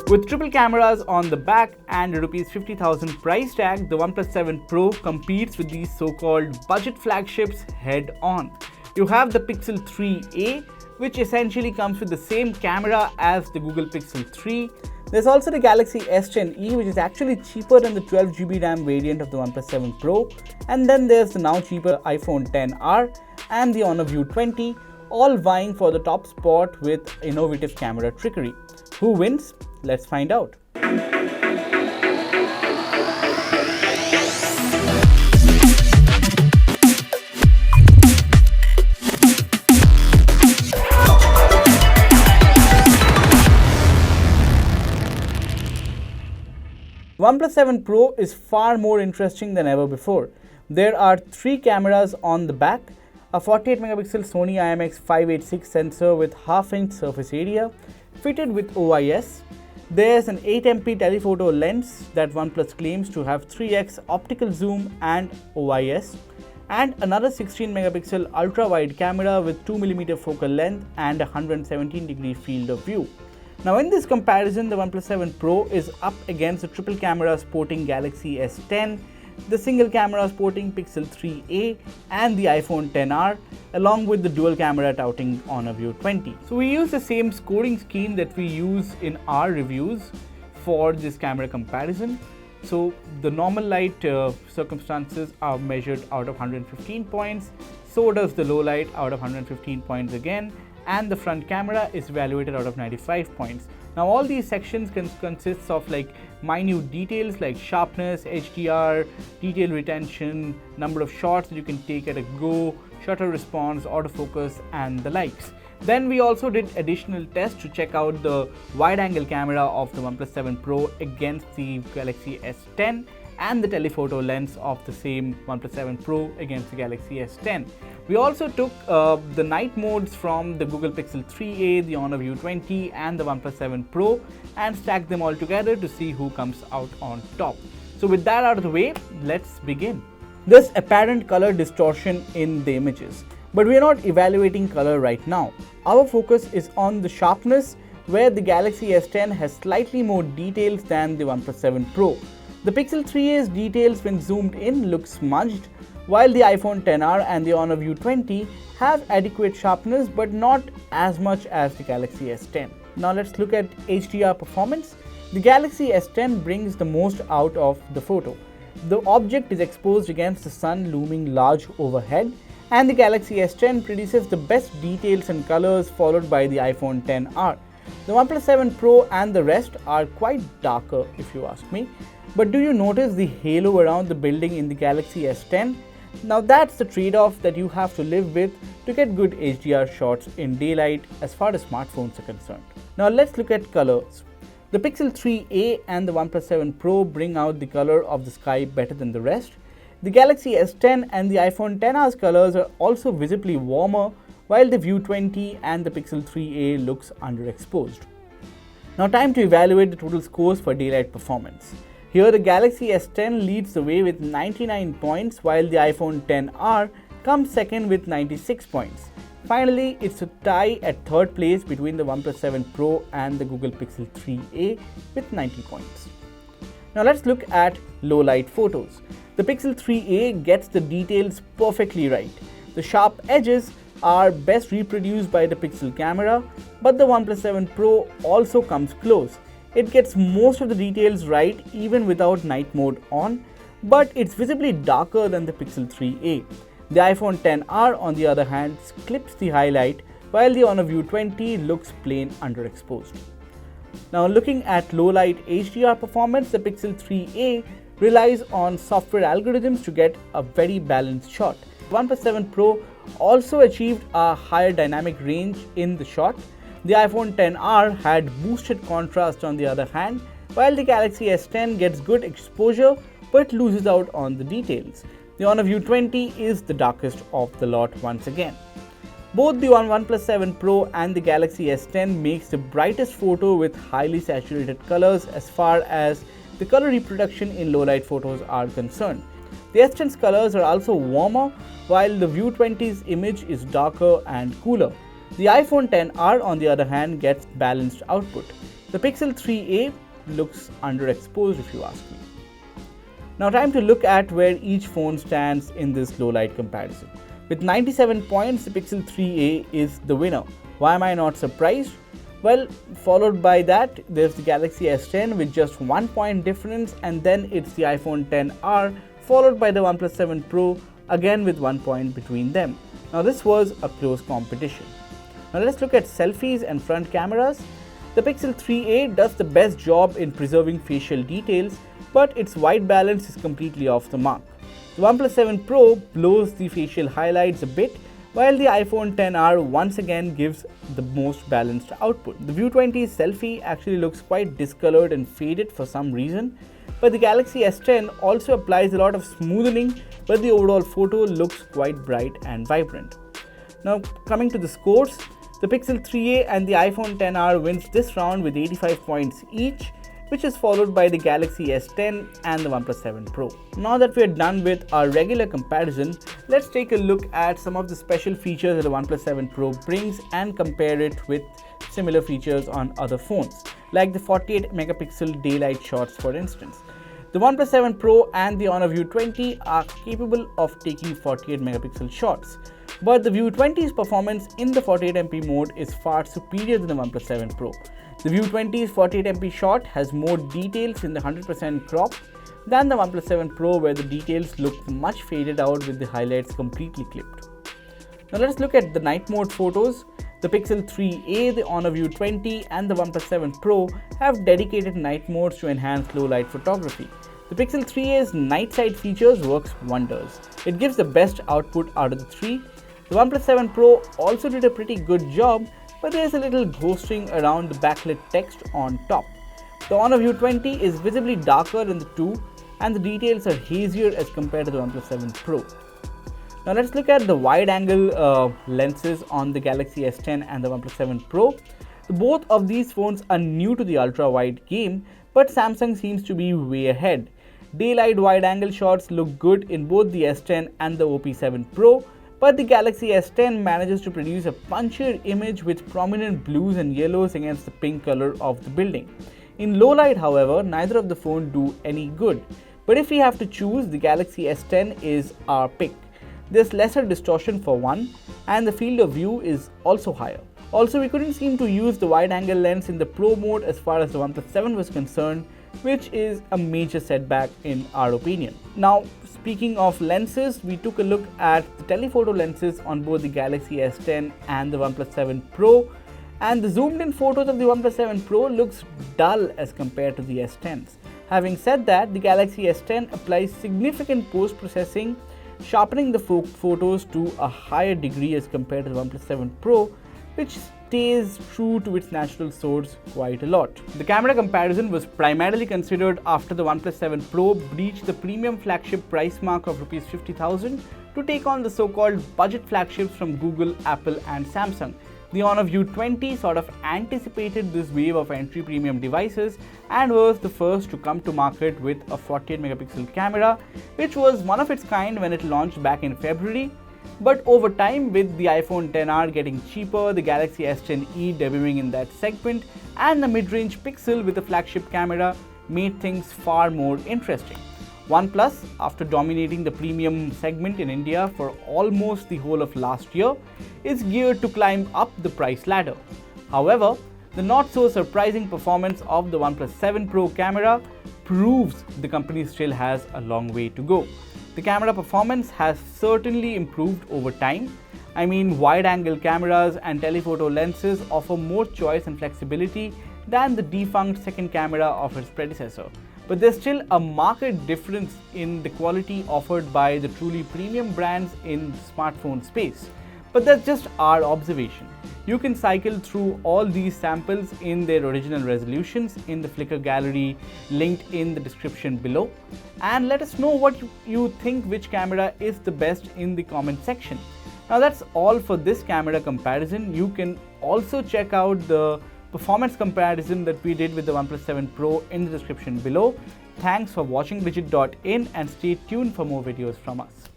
With triple cameras on the back and a Rs 50,000 price tag, the OnePlus 7 Pro competes with these so-called budget flagships head-on. You have the Pixel 3a, which essentially comes with the same camera as the Google Pixel 3. There's also the Galaxy S10e, which is actually cheaper than the 12GB RAM variant of the OnePlus 7 Pro. And then there's the now cheaper iPhone XR and the Honor View 20, all vying for the top spot with innovative camera trickery. Who wins? Let's find out. OnePlus 7 Pro is far more interesting than ever before. There are 3 cameras on the back, a 48MP Sony IMX586 sensor with half-inch surface area, fitted with OIS. There's an 8MP telephoto lens that OnePlus claims to have 3x optical zoom and OIS, and another 16MP ultra-wide camera with 2mm focal length and a 117° field of view. Now in this comparison, the OnePlus 7 Pro is up against the triple camera sporting Galaxy S10, the single camera sporting Pixel 3a and the iPhone XR, along with the dual camera touting Honor View 20. So we use the same scoring scheme that we use in our reviews for this camera comparison. So the normal light circumstances are measured out of 115 points, so does the low light out of 115 points again, and the front camera is evaluated out of 95 points. Now all these sections consists of like minute details like sharpness, HDR, detail retention, number of shots that you can take at a go, shutter response, autofocus and the likes. Then we also did additional tests to check out the wide angle camera of the OnePlus 7 Pro against the Galaxy S10 and the telephoto lens of the same OnePlus 7 Pro against the Galaxy S10. We also took the night modes from the Google Pixel 3a, the Honor View 20 and the OnePlus 7 Pro and stacked them all together to see who comes out on top. So with that out of the way, let's begin. There's apparent color distortion in the images, but we are not evaluating color right now. Our focus is on the sharpness, where the Galaxy S10 has slightly more details than the OnePlus 7 Pro. The Pixel 3a's details when zoomed in look smudged, while the iPhone XR and the Honor View 20 have adequate sharpness but not as much as the Galaxy S10. Now let's look at HDR performance. The Galaxy S10 brings the most out of the photo. The object is exposed against the sun looming large overhead, and the Galaxy S10 produces the best details and colors, followed by the iPhone XR. The OnePlus 7 Pro and the rest are quite darker if you ask me. But do you notice the halo around the building in the Galaxy S10? Now that's the trade-off that you have to live with to get good HDR shots in daylight as far as smartphones are concerned. Now let's look at colors. The Pixel 3a and the OnePlus 7 Pro bring out the color of the sky better than the rest. The Galaxy S10 and the iPhone XR's colors are also visibly warmer, while the View 20 and the Pixel 3a looks underexposed. Now time to evaluate the total scores for daylight performance. Here the Galaxy S10 leads the way with 99 points, while the iPhone XR comes second with 96 points. Finally, it's a tie at third place between the OnePlus 7 Pro and the Google Pixel 3a with 90 points. Now let's look at low light photos. The Pixel 3a gets the details perfectly right. The sharp edges are best reproduced by the Pixel camera, but the OnePlus 7 Pro also comes close. It gets most of the details right even without night mode on, but it's visibly darker than the Pixel 3a. The iPhone XR on the other hand clips the highlight, while the Honor View 20 looks plain underexposed. Now looking at low light HDR performance, the Pixel 3a relies on software algorithms to get a very balanced shot. The OnePlus 7 Pro also achieved a higher dynamic range in the shot. The iPhone XR had boosted contrast on the other hand, while the Galaxy S10 gets good exposure but loses out on the details. The Honor View 20 is the darkest of the lot once again. Both the OnePlus 7 Pro and the Galaxy S10 makes the brightest photo with highly saturated colors as far as the color reproduction in low light photos are concerned. The S10's colors are also warmer, while the View 20's image is darker and cooler. The iPhone XR on the other hand gets balanced output. The Pixel 3a looks underexposed if you ask me. Now time to look at where each phone stands in this low light comparison. With 97 points, the Pixel 3a is the winner. Why am I not surprised? Well, followed by that, there's the Galaxy S10 with just 1 point difference, and then it's the iPhone XR, followed by the OnePlus 7 Pro, again with 1 point between them. Now this was a close competition. Now let's look at selfies and front cameras. The Pixel 3a does the best job in preserving facial details, but its white balance is completely off the mark. The OnePlus 7 Pro blows the facial highlights a bit, while the iPhone XR once again gives the most balanced output. The View 20's selfie actually looks quite discolored and faded for some reason, but the Galaxy S10 also applies a lot of smoothing, but the overall photo looks quite bright and vibrant. Now coming to the scores, the Pixel 3a and the iPhone XR wins this round with 85 points each, which is followed by the Galaxy S10 and the OnePlus 7 Pro. Now that we are done with our regular comparison, let's take a look at some of the special features that the OnePlus 7 Pro brings and compare it with similar features on other phones, like the 48 megapixel daylight shots for instance. The OnePlus 7 Pro and the Honor View 20 are capable of taking 48 megapixel shots, but the View 20's performance in the 48MP mode is far superior than the OnePlus 7 Pro. The View 20's 48MP shot has more details in the 100% crop than the OnePlus 7 Pro, where the details look much faded out with the highlights completely clipped. Now let's look at the night mode photos. The Pixel 3a, the Honor View 20 and the OnePlus 7 Pro have dedicated night modes to enhance low light photography. The Pixel 3a's night sight features works wonders. It gives the best output out of the three. The OnePlus 7 Pro also did a pretty good job, but there is a little ghosting around the backlit text on top. The Honor View 20 is visibly darker than the two, and the details are hazier as compared to the OnePlus 7 Pro. Now let's look at the wide-angle lenses on the Galaxy S10 and the OnePlus 7 Pro. Both of these phones are new to the ultra-wide game, but Samsung seems to be way ahead. Daylight wide-angle shots look good in both the S10 and the OP7 Pro, but the Galaxy S10 manages to produce a punchier image with prominent blues and yellows against the pink color of the building. In low light, however, neither of the phones do any good. But if we have to choose, the Galaxy S10 is our pick. There's lesser distortion for one, and the field of view is also higher. Also, we couldn't seem to use the wide-angle lens in the Pro mode as far as the OnePlus 7 was concerned, which is a major setback in our opinion. Now, speaking of lenses, we took a look at the telephoto lenses on both the Galaxy S10 and the OnePlus 7 Pro, and the zoomed in photos of the OnePlus 7 Pro looks dull as compared to the S10s. Having said that, the Galaxy S10 applies significant post-processing, sharpening the photos to a higher degree as compared to the OnePlus 7 Pro, which stays true to its natural source quite a lot. The camera comparison was primarily considered after the OnePlus 7 Pro breached the premium flagship price mark of Rs 50,000 to take on the so-called budget flagships from Google, Apple and Samsung. The Honor View 20 sort of anticipated this wave of entry premium devices and was the first to come to market with a 48 megapixel camera, which was one of its kind when it launched back in February. But over time, with the iPhone XR getting cheaper, the Galaxy S10e debuting in that segment, and the mid-range Pixel with a flagship camera made things far more interesting. OnePlus, after dominating the premium segment in India for almost the whole of last year, is geared to climb up the price ladder. However, the not so surprising performance of the OnePlus 7 Pro camera proves the company still has a long way to go. The camera performance has certainly improved over time. I mean, wide-angle cameras and telephoto lenses offer more choice and flexibility than the defunct second camera of its predecessor. But there's still a marked difference in the quality offered by the truly premium brands in the smartphone space. But that's just our observation. You can cycle through all these samples in their original resolutions in the Flickr gallery linked in the description below, and let us know what you think which camera is the best in the comment section. Now that's all for this camera comparison. You can also check out the performance comparison that we did with the OnePlus 7 Pro in the description below. Thanks for watching Digit.in and stay tuned for more videos from us.